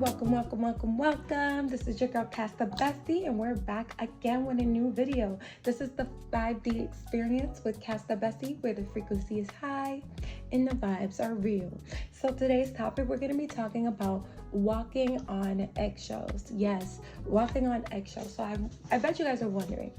welcome. This is your girl KasTheBestie, and we're back again with a new video. This is the 5D experience with KasTheBestie, where the frequency is high and the vibes are real. So today's topic, we're going to be talking about walking on eggshells. Yes, walking on eggshells. So I bet you guys are wondering,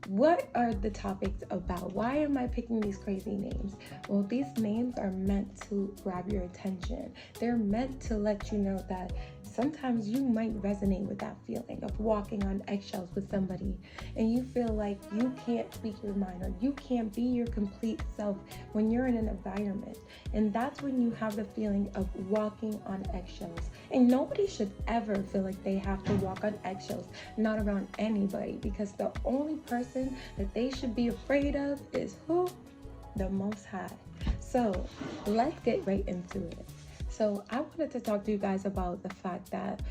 what are the topics about? Why am I picking these crazy names? Well, these names are meant to grab your attention. They're meant to let you know that sometimes you might resonate with that feeling of walking on eggshells with somebody, and you feel like you can't speak your mind or you can't be your complete self when you're in an environment. And that's when you have the feeling of walking on eggshells. And nobody should ever feel like they have to walk on eggshells, not around anybody, because the only person that they should be afraid of is who? The Most High. So let's get right into it. So I wanted to talk to you guys about the fact that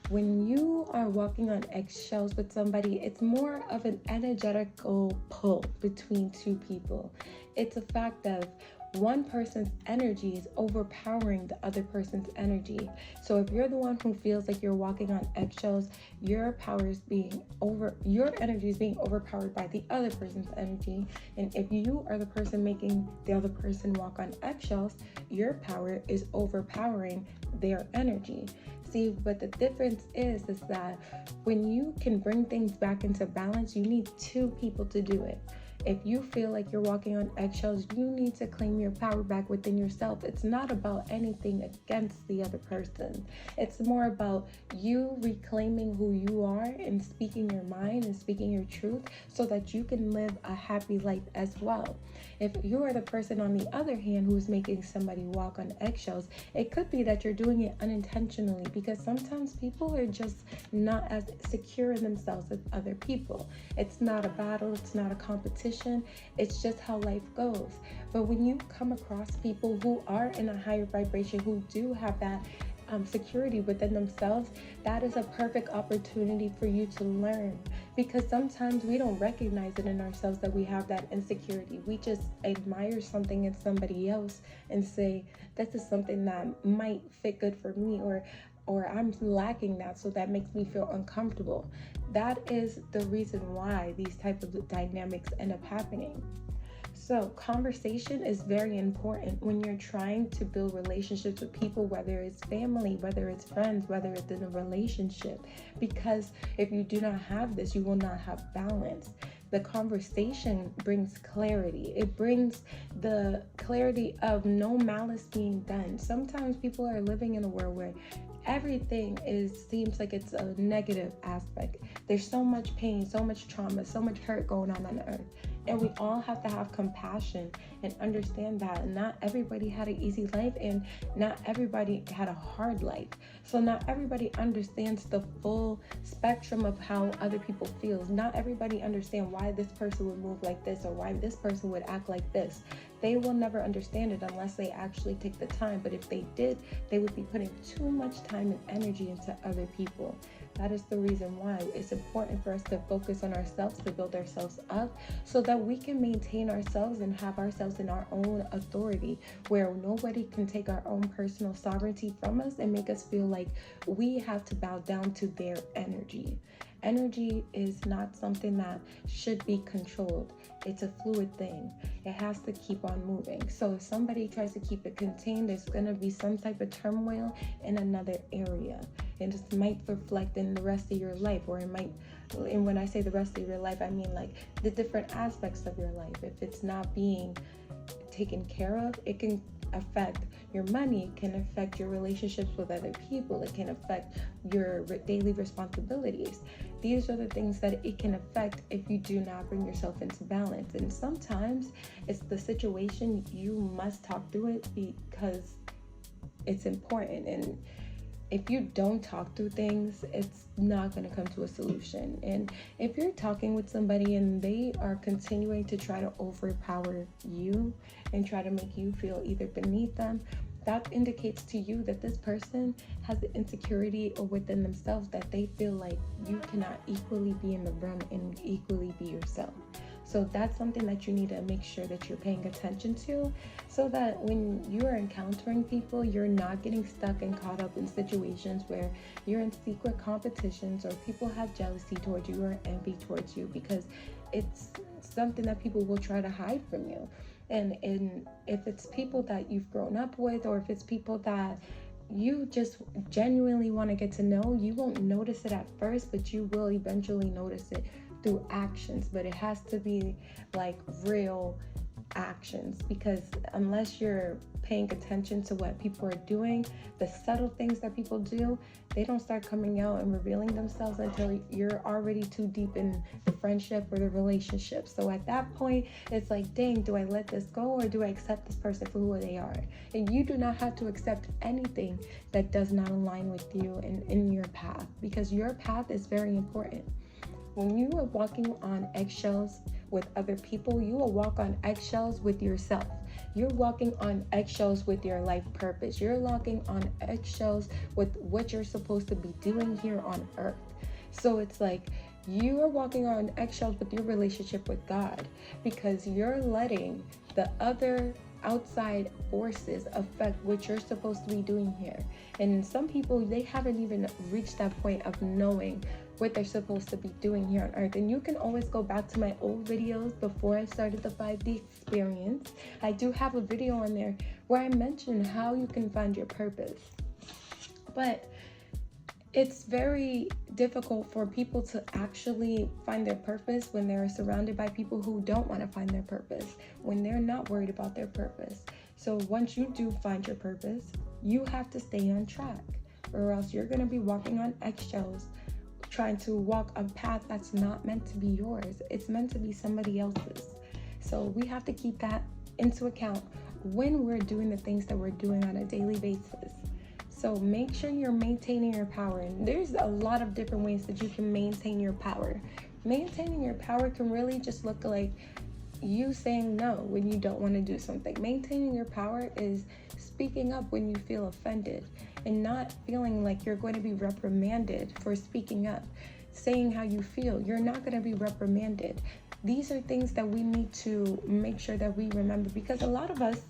when you are walking on eggshells with somebody, it's more of an energetical pull between two people. It's a fact of one person's energy is overpowering the other person's energy. So if you're the one who feels like you're walking on eggshells, your energy is being overpowered by the other person's energy. And if you are the person making the other person walk on eggshells, your power is overpowering their energy. See, but the difference is that when you can bring things back into balance, you need two people to do it. If you feel like you're walking on eggshells, you need to claim your power back within yourself. It's not about anything against the other person. It's more about you reclaiming who you are and speaking your mind and speaking your truth so that you can live a happy life as well. If you are the person on the other hand who's making somebody walk on eggshells, it could be that you're doing it unintentionally, because sometimes people are just not as secure in themselves as other people. It's not a battle, it's not a competition, it's just how life goes. But when you come across people who are in a higher vibration, who do have that security within themselves, that is a perfect opportunity for you to learn, because sometimes we don't recognize it in ourselves that we have that insecurity. We just admire something in somebody else and say, this is something that might fit good for me, or I'm lacking that, so that makes me feel uncomfortable. That is the reason why these type of dynamics end up happening. So conversation is very important when you're trying to build relationships with people, whether it's family, whether it's friends, whether it's in a relationship, because if you do not have this, you will not have balance. The conversation brings clarity. It brings the clarity of no malice being done. Sometimes people are living in a world where everything seems like it's a negative aspect. There's so much pain, so much trauma, so much hurt going on earth. And we all have to have compassion and understand that not everybody had an easy life, and not everybody had a hard life. So not everybody understands the full spectrum of how other people feel. Not everybody understands why this person would move like this or why this person would act like this. They will never understand it unless they actually take the time. But if they did, they would be putting too much time and energy into other people. That is the reason why it's important for us to focus on ourselves, to build ourselves up, so that we can maintain ourselves and have ourselves in our own authority, where nobody can take our own personal sovereignty from us and make us feel like we have to bow down to their energy. Energy is not something that should be controlled. It's a fluid thing. It has to keep on moving. So if somebody tries to keep it contained, there's going to be some type of turmoil in another area. And it might reflect in the rest of your life, or it might, and when I say the rest of your life, I mean like the different aspects of your life. If it's not being taken care of, it can affect your money, it can affect your relationships with other people, it can affect your daily responsibilities. These are the things that it can affect if you do not bring yourself into balance. And sometimes it's the situation, you must talk through it because it's important. And if you don't talk through things, it's not going to come to a solution. And if you're talking with somebody and they are continuing to try to overpower you and try to make you feel either beneath them, that indicates to you that this person has the insecurity or within themselves that they feel like you cannot equally be in the room and equally be yourself. So that's something that you need to make sure that you're paying attention to, so that when you are encountering people, you're not getting stuck and caught up in situations where you're in secret competitions or people have jealousy towards you or envy towards you, because it's something that people will try to hide from you. And if it's people that you've grown up with, or if it's people that you just genuinely want to get to know, you won't notice it at first, but you will eventually notice it through actions. But it has to be like real actions, because unless you're paying attention to what people are doing, the subtle things that people do, they don't start coming out and revealing themselves until you're already too deep in the friendship or the relationship. So at that point, it's like, dang, do I let this go, or do I accept this person for who they are? And you do not have to accept anything that does not align with you and in your path, because your path is very important. When you are walking on eggshells with other people, you will walk on eggshells with yourself. You're walking on eggshells with your life purpose. You're walking on eggshells with what you're supposed to be doing here on earth. So it's like you are walking on eggshells with your relationship with God, because you're letting the other outside forces affect what you're supposed to be doing here. And some people, they haven't even reached that point of knowing what they're supposed to be doing here on earth. And you can always go back to my old videos before I started the 5D experience. I do have a video on there where I mention how you can find your purpose. But it's very difficult for people to actually find their purpose when they're surrounded by people who don't want to find their purpose, when they're not worried about their purpose. So once you do find your purpose, you have to stay on track, or else you're going to be walking on eggshells, trying to walk a path that's not meant to be yours. It's meant to be somebody else's. So we have to keep that into account when we're doing the things that we're doing on a daily basis. So make sure you're maintaining your power. And there's a lot of different ways that you can maintain your power. Maintaining your power can really just look like you saying no when you don't want to do something. Maintaining your power is speaking up when you feel offended and not feeling like you're going to be reprimanded for speaking up. Saying how you feel, you're not going to be reprimanded. These are things that we need to make sure that we remember, because a lot of us,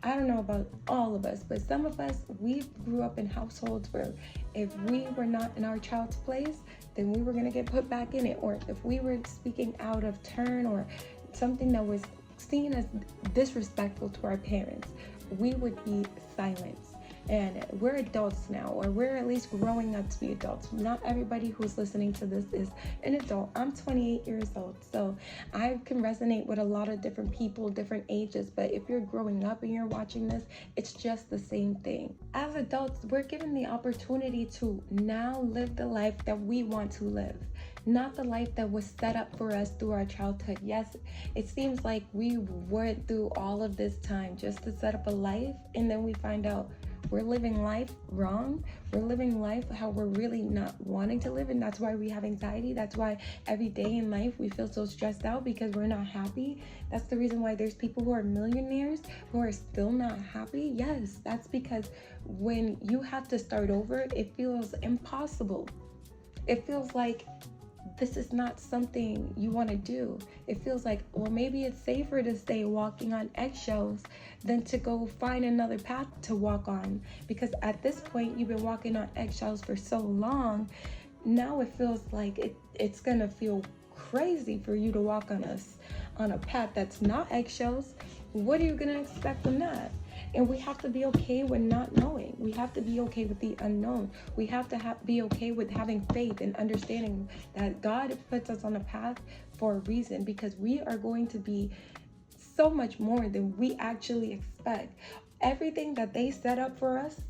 I don't know about all of us, but some of us, we grew up in households where if we were not in our child's place, then we were going to get put back in it. Or if we were speaking out of turn or something that was seen as disrespectful to our parents, we would be silenced. And we're adults now, or we're at least growing up to be adults. Not everybody who's listening to this is an adult. I'm 28 years old, so I can resonate with a lot of different people, different ages. But if you're growing up and you're watching this, it's just the same thing. As adults, we're given the opportunity to now live the life that we want to live, not the life that was set up for us through our childhood. Yes, it seems like we went through all of this time just to set up a life, and then we find out we're living life wrong. We're living life how we're really not wanting to live, and that's why we have anxiety. That's why every day in life we feel so stressed out, because we're not happy. That's the reason why there's people who are millionaires who are still not happy. Yes, that's because when you have to start over, it feels impossible. It feels like this is not something you want to do. It feels like, well, maybe it's safer to stay walking on eggshells than to go find another path to walk on. Because at this point, you've been walking on eggshells for so long, now it feels like it's gonna feel crazy for you to walk on a path that's not eggshells. What are you gonna expect from that? And we have to be okay with not knowing. We have to be okay with the unknown. We have to be okay with having faith and understanding that God puts us on a path for a reason, because we are going to be so much more than we actually expect. Everything that they set up for us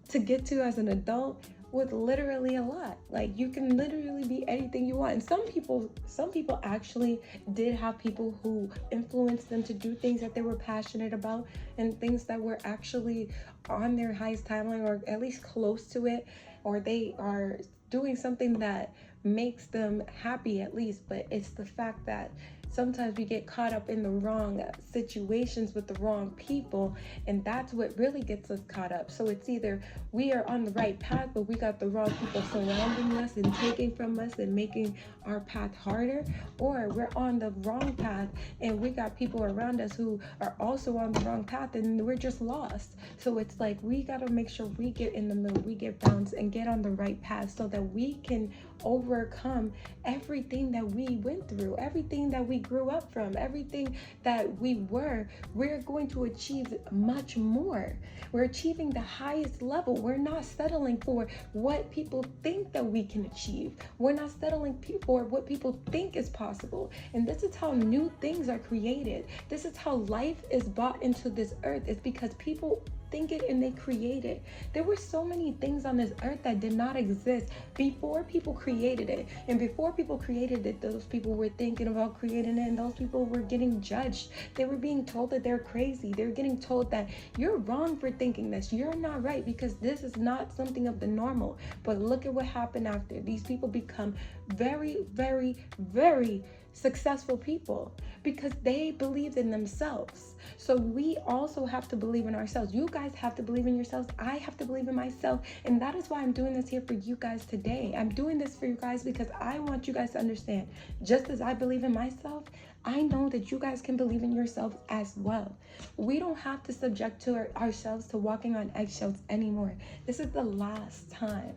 to get to as an adult was literally a lot. Like, you can literally be anything you want. And some people actually did have people who influenced them to do things that they were passionate about, and things that were actually on their highest timeline, or at least close to it, or they are doing something that makes them happy at least. But it's the fact that Sometimes we get caught up in the wrong situations with the wrong people, and that's what really gets us caught up. So it's either we are on the right path, but we got the wrong people surrounding us and taking from us and making our path harder, or we're on the wrong path and we got people around us who are also on the wrong path and we're just lost. So it's like we got to make sure we get in the middle, we get balanced and get on the right path so that we can overcome everything that we went through, everything that we grew up from, everything that we're going to achieve much more. We're achieving the highest level. We're not settling for what people think that we can achieve. We're not settling for what people think is possible. And this is how new things are created. This is how life is brought into this earth. It's because people think it and they create it. There were so many things on this earth that did not exist before people created it. And before people created it, those people were thinking about creating it, and those people were getting judged. They were being told that they're crazy. They're getting told that you're wrong for thinking this. You're not right because this is not something of the normal. But look at what happened after. These people become very, very, very successful people because they believed in themselves. So we also have to believe in ourselves. You guys have to believe in yourselves. I have to believe in myself. And that is why I'm doing this here for you guys today. I'm doing this for you guys because I want you guys to understand, just as I believe in myself, I know that you guys can believe in yourselves as well. We don't have to subject ourselves to walking on eggshells anymore. This is the last time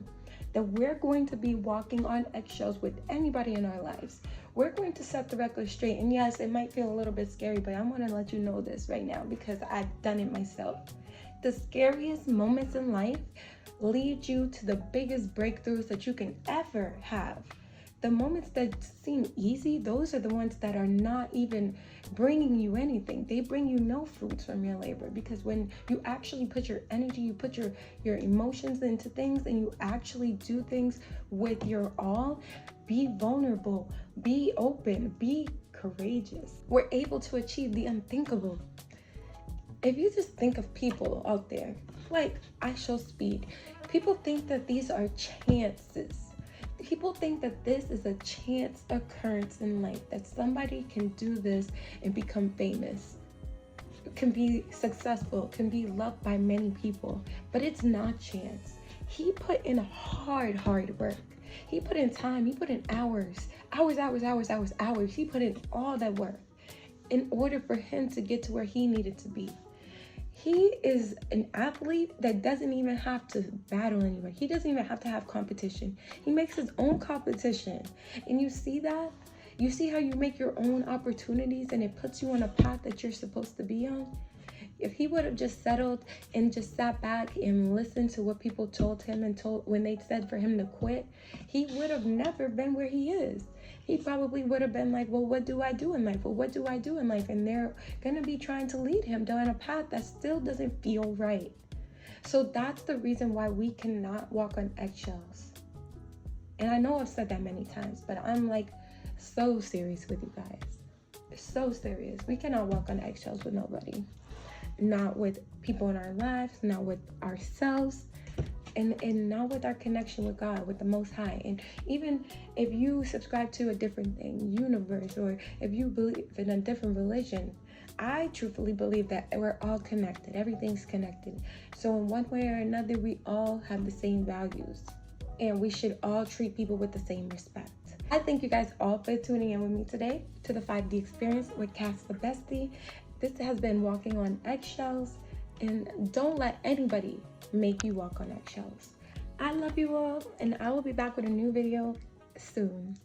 that we're going to be walking on eggshells with anybody in our lives. We're going to set the record straight. And yes, it might feel a little bit scary, but I'm going to let you know this right now because I've done it myself. The scariest moments in life lead you to the biggest breakthroughs that you can ever have. The moments that seem easy, those are the ones that are not even bringing you anything. They bring you no fruits from your labor, because when you actually put your energy, you put your emotions into things, and you actually do things with your all, be vulnerable, be open, be courageous. We're able to achieve the unthinkable. If you just think of people out there, like I Show Speed, people think that these are chances. People think that this is a chance occurrence in life, that somebody can do this and become famous, can be successful, can be loved by many people, but it's not chance. He put in hard work. He put in time, he put in hours. He put in all that work in order for him to get to where he needed to be. He is an athlete that doesn't even have to battle anywhere. He doesn't even have to have competition. He makes his own competition. And you see that? You see how you make your own opportunities and it puts you on a path that you're supposed to be on? If he would have just settled and just sat back and listened to what people told him and when they said for him to quit, he would have never been where he is. He probably would have been like, well, what do I do in life? Well, what do I do in life? And they're going to be trying to lead him down a path that still doesn't feel right. So that's the reason why we cannot walk on eggshells. And I know I've said that many times, but I'm like so serious with you guys. So serious. We cannot walk on eggshells with nobody. Not with people in our lives, not with ourselves, and not with our connection with God, with the Most High. And even if you subscribe to a different thing, universe, or if you believe in a different religion, I truthfully believe that we're all connected. Everything's connected. So in one way or another, we all have the same values, and we should all treat people with the same respect. I thank you guys all for tuning in with me today to the 5D experience with KasTheBestie. This has been Walking on Eggshells, and don't let anybody make you walk on eggshells. I love you all, and I will be back with a new video soon.